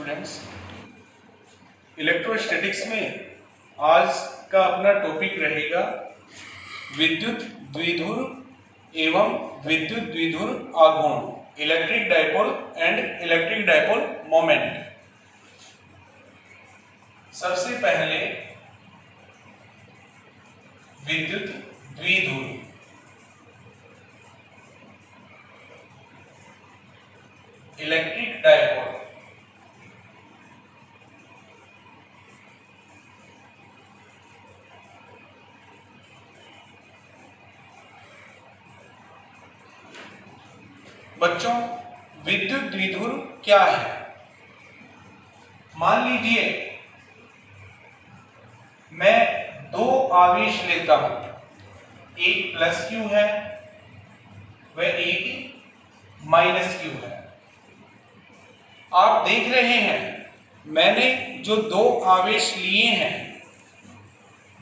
Students, electrostatics में आज का अपना टॉपिक रहेगा विद्युत द्विध्रुव एवं विद्युत द्विध्रुव आघूर्ण, electric dipole and electric dipole moment. सबसे पहले विद्युत द्विध्रुव। इलेक्ट्रिक डाइपोल बच्चों, विद्युत द्विध्रुव क्या है? मान लीजिए मैं दो आवेश लेता हूं, एक प्लस क्यू है व एक माइनस क्यू है। आप देख रहे हैं मैंने जो दो आवेश लिए हैं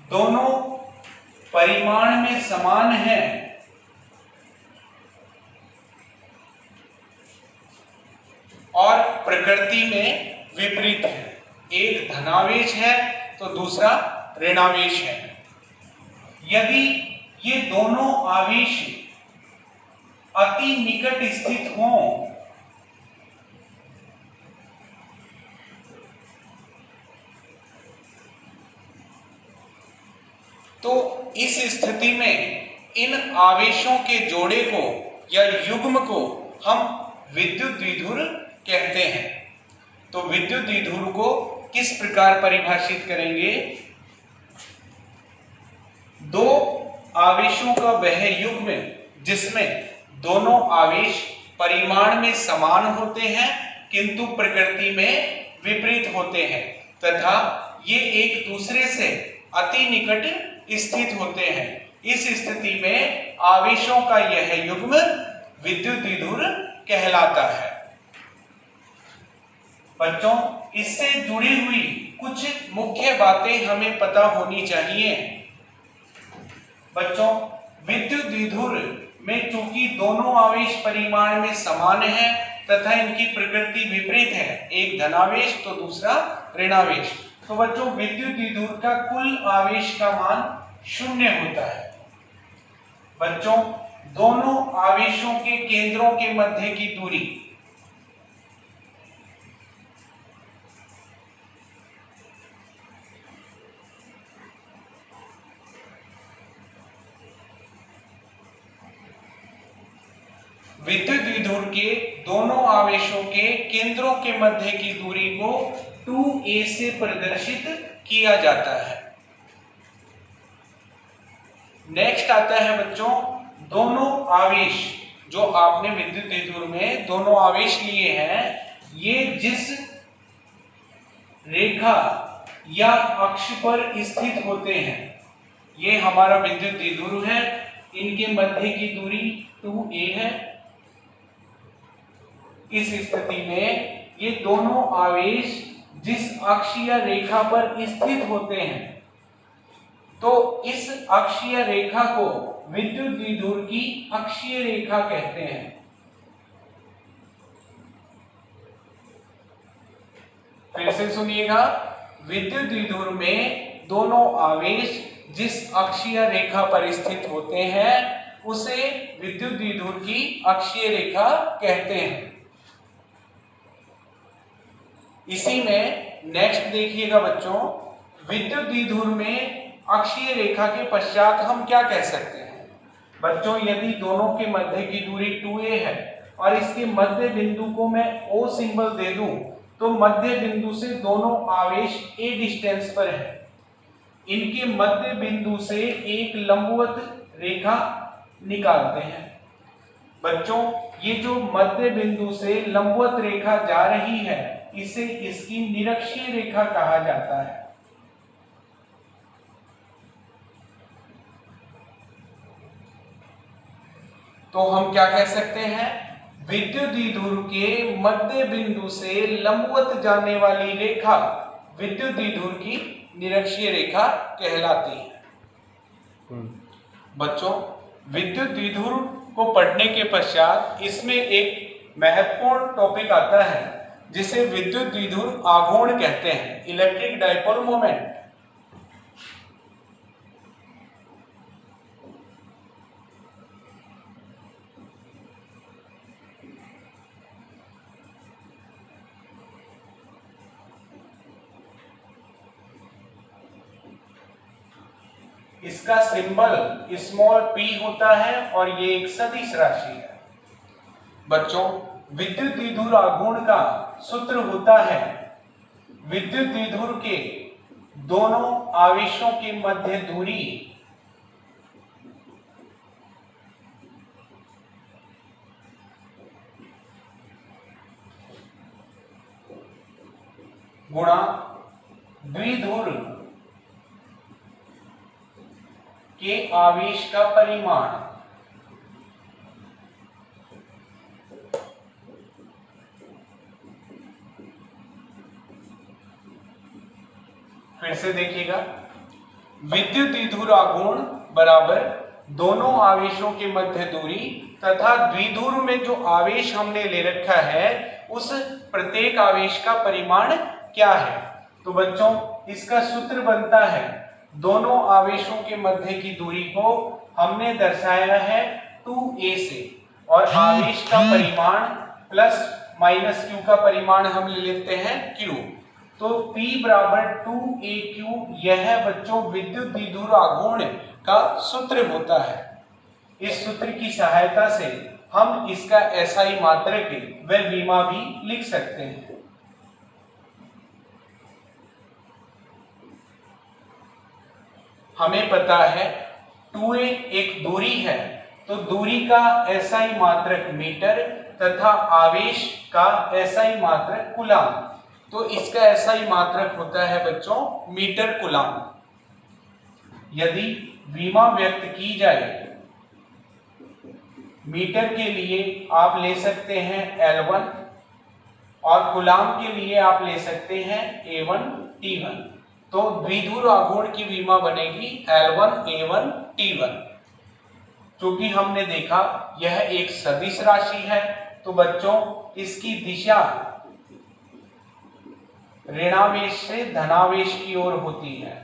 दोनों परिमाण में समान हैं और प्रकृति में विपरीत है। एक धनावेश है तो दूसरा ऋणावेश है। यदि ये दोनों आवेश अति निकट स्थित हों तो इस स्थिति में इन आवेशों के जोड़े को या युग्म को हम विद्युत द्विध्रुव कहते हैं। तो विद्युत द्विध्रुव को किस प्रकार परिभाषित करेंगे? दो आवेशों का वह युग्म जिसमें दोनों आवेश परिमाण में समान होते हैं किंतु प्रकृति में विपरीत होते हैं तथा ये एक दूसरे से अति निकट स्थित होते हैं। इस स्थिति में आवेशों का यह युग्म विद्युत द्विध्रुव कहलाता है। बच्चों, इससे जुड़ी हुई कुछ मुख्य बातें हमें पता होनी चाहिए। बच्चों, विद्युत द्विध्रुव में चूंकि दोनों आवेश परिमाण में समान है तथा इनकी प्रकृति विपरीत है, एक धनावेश तो दूसरा ऋणावेश, तो बच्चों विद्युत द्विध्रुव का कुल आवेश का मान 0 होता है। बच्चों, दोनों आवेशों के केंद्रों के मध्य की दूरी विद्युत द्विध्रुव के दोनों आवेशों के केंद्रों के मध्य की दूरी को 2a से प्रदर्शित किया जाता है। नेक्स्ट आता है बच्चों, दोनों आवेश जो आपने विद्युत द्विध्रुव में दोनों आवेश लिए हैं, ये जिस रेखा या अक्ष पर स्थित होते हैं, ये हमारा विद्युत द्विध्रुव है। इनके मध्य की दूरी 2a है। इस स्थिति में ये दोनों आवेश जिस अक्षीय रेखा पर स्थित होते हैं तो इस अक्षीय रेखा को विद्युत द्विध्रुव की अक्षीय रेखा कहते हैं। फिर से सुनिएगा, विद्युत द्विध्रुव में दोनों आवेश जिस अक्षीय रेखा पर स्थित होते हैं उसे विद्युत द्विध्रुव की अक्षीय रेखा कहते हैं। इसी में नेक्स्ट देखिएगा बच्चों, विद्युत द्विध्रुव में अक्षीय रेखा के पश्चात हम क्या कह सकते हैं? बच्चों, यदि दोनों के मध्य की दूरी 2a है और इसके मध्य बिंदु को मैं O सिंबल दे दूं तो मध्य बिंदु से दोनों आवेश a डिस्टेंस पर है। इनके मध्य बिंदु से एक लंबवत रेखा निकालते हैं। बच्चों, ये जो मध्य बिंदु से लंबवत रेखा जा रही है इसे इसकी निरक्षीय रेखा कहा जाता है। तो हम क्या कह सकते हैं? विद्युत द्विध्रुव के मध्य बिंदु से लंबवत जाने वाली रेखा विद्युत द्विध्रुव की निरक्षीय रेखा कहलाती है। बच्चों, विद्युत द्विध्रुव को पढ़ने के पश्चात इसमें एक महत्वपूर्ण टॉपिक आता है जिसे विद्युत द्विध्रुव आघूर्ण कहते हैं, इलेक्ट्रिक डाइपोल मोमेंट। इसका सिंबल स्मॉल p होता है और ये एक सदिश राशि है। बच्चों, विद्युत द्विध्रुव आघूर्ण का सूत्र होता है विद्युत द्विध्रुव के दोनों आवेशों के मध्य दूरी गुणा द्विध्रुव के आवेश का परिमाण। फिर से देखिएगा, विद्युत द्विध्रुव आघूर्ण बराबर दोनों आवेशों के मध्य दूरी तथा द्विध्रुव में जो आवेश हमने ले रखा है उस प्रत्येक आवेश का परिमाण क्या है। तो बच्चों, इसका सूत्र बनता है दोनों आवेशों के मध्य की दूरी को हमने दर्शाया है 2a से, और आवेश का परिमाण प्लस माइनस q का परिमाण हम ले लेते हैं q। तो P बराबर 2aq, यह बच्चों विद्युत द्विध्रुव आघूर्ण का सूत्र होता है। इस सूत्र की सहायता से हम इसका SI मात्रक व विमा भी लिख सकते हैं। हमें पता है 2a एक दूरी है, तो दूरी का SI मात्रक मीटर तथा आवेश का SI मात्रक कूलाम। तो इसका SI मात्रक होता है बच्चों मीटर कूलाम। यदि विमा व्यक्त की जाए मीटर के लिए आप ले सकते हैं L1 और कूलाम के लिए आप ले सकते हैं A1 T1। तो द्विध्रुव आघूर्ण की विमा बनेगी L1 A1 T1। क्योंकि हमने देखा यह एक सदिश राशि है, तो बच्चों इसकी दिशा ऋणावेश से धनावेश की ओर होती है।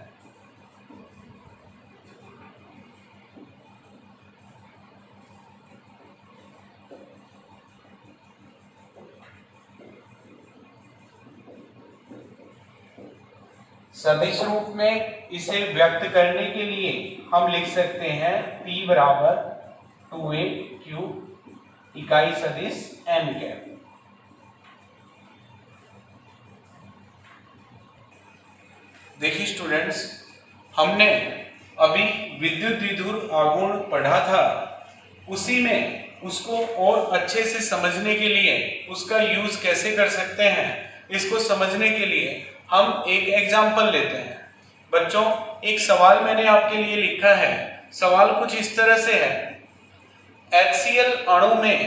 सदिश रूप में इसे व्यक्त करने के लिए हम लिख सकते हैं P बराबर 2aq इकाई सदिश n कैप। देखिए स्टूडेंट्स, हमने अभी विद्युत द्विध्रुव आघूर्ण पढ़ा था, उसी में उसको और अच्छे से समझने के लिए उसका यूज कैसे कर सकते हैं, इसको समझने के लिए हम एक एग्जाम्पल लेते हैं। बच्चों, एक सवाल मैंने आपके लिए लिखा है। सवाल कुछ इस तरह से है, HCl अणु में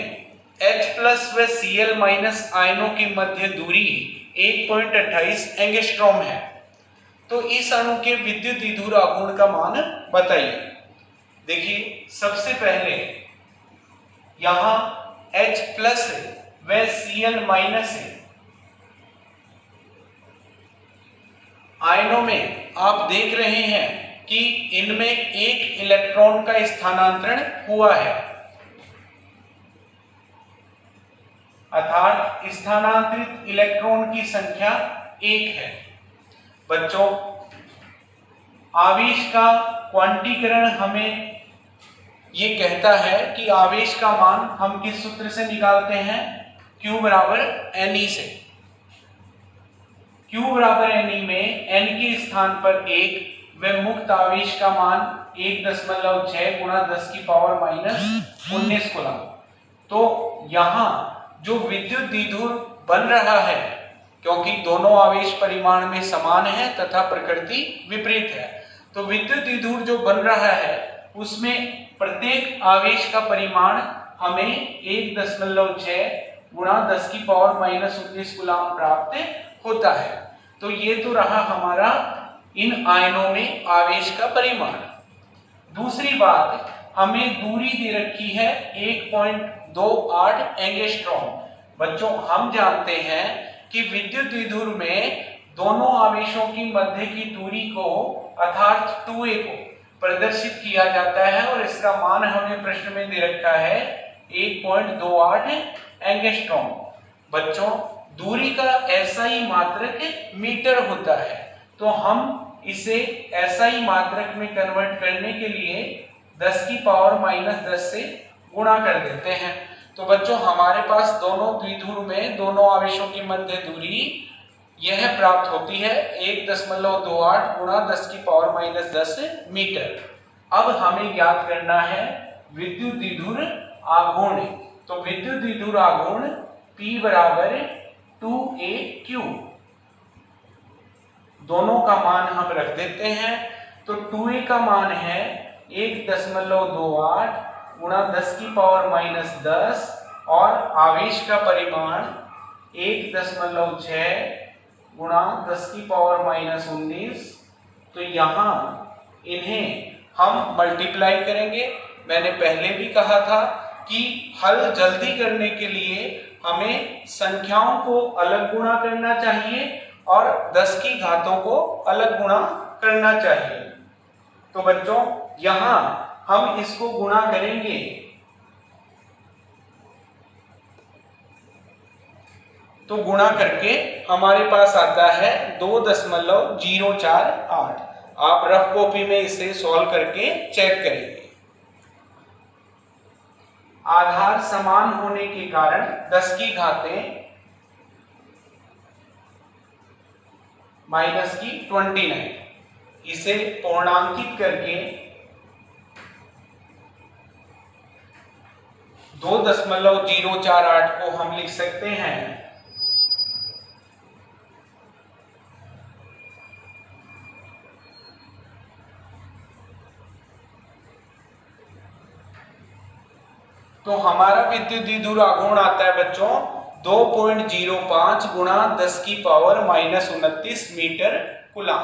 H+ व Cl- आयनों की मध्य दूरी 1.28 एंगस्ट्रॉम है। तो इस अणु के विद्युत द्विध्रुव आघूर्ण का मान बताइए। देखिए, सबसे पहले यहां H+ व Cl- आयनों में आप देख रहे हैं कि इनमें एक इलेक्ट्रॉन का स्थानांतरण हुआ है, अर्थात स्थानांतरित इलेक्ट्रॉन की संख्या 1 है। बच्चों, आवेश का क्वांटीकरण हमें ये कहता है कि आवेश का मान हम किस सूत्र से निकालते हैं, Q बराबर Ne से। Q बराबर Ne में n के स्थान पर 1 व मुक्त आवेश का मान 1.6 गुणा 10⁻⁻19 कूलम। तो यहाँ जो विद्युत द्विध्रुव बन रहा है, क्योंकि दोनों आवेश परिमाण में समान है तथा प्रकृति विपरीत है, तो विद्युत द्विध्रुव जो बन रहा है उसमें प्रत्येक आवेश का परिमाण हमें 1.6 गुणा 10⁻⁻19 कूलम प्राप्त होता है। तो ये तो रहा हमारा इन आयनों में आवेश का परिमाण। दूसरी बात, हमें दूरी दे रखी है 1.28 एंगस्ट्रॉम। बच्चों, हम जानते हैं कि विद्युत द्विध्रुव में दोनों आवेशों की मध्य की दूरी को अर्थात 2a को प्रदर्शित किया जाता है और इसका मान हमें प्रश्न में दे रखा है 1.28 एंगस्ट्रॉम। बच्चों दूरी का SI मात्रक मीटर होता है, तो हम इसे SI मात्रक में कन्वर्ट करने के लिए 10 की पावर -10 से गुणा कर देते हैं। तो बच्चों हमारे पास दोनों द्विध्रुव में दोनों आवेशों की मध्य दूरी यह प्राप्त होती है 1.28 गुणा 10 की पावर -10 मीटर। अब हमें ज्ञात करना है विद्युत द्विध्रुव आघूर्ण। तो विद्युत द्विध्रुव आघूर्ण P बराबर 2AQ, दोनों का मान हम रख देते हैं। तो 2A का मान है 1.28 गुणा 10 की पावर -10 और आवेश का परिमाण 1.6 गुणा 10 की पावर -19। तो यहाँ इन्हें हम मल्टीप्लाई करेंगे। मैंने पहले भी कहा था कि हल जल्दी करने के लिए हमें संख्याओं को अलग गुणा करना चाहिए और 10 की घातों को अलग गुणा करना चाहिए। तो बच्चों यहाँ हम इसको गुणा करेंगे तो गुणा करके हमारे पास आता है 2.048। आप रफ कॉपी में इसे सॉल्व करके चेक करेंगे। आधार समान होने के कारण 10 की घातें -29, इसे पूर्णांकित करके 2.048 को हम लिख सकते हैं 2.048। तो हमारा विद्युत द्विध्रुव आघूर्ण आता है बच्चों 2.05 गुणा 10 की पावर -29 मीटर कूलम।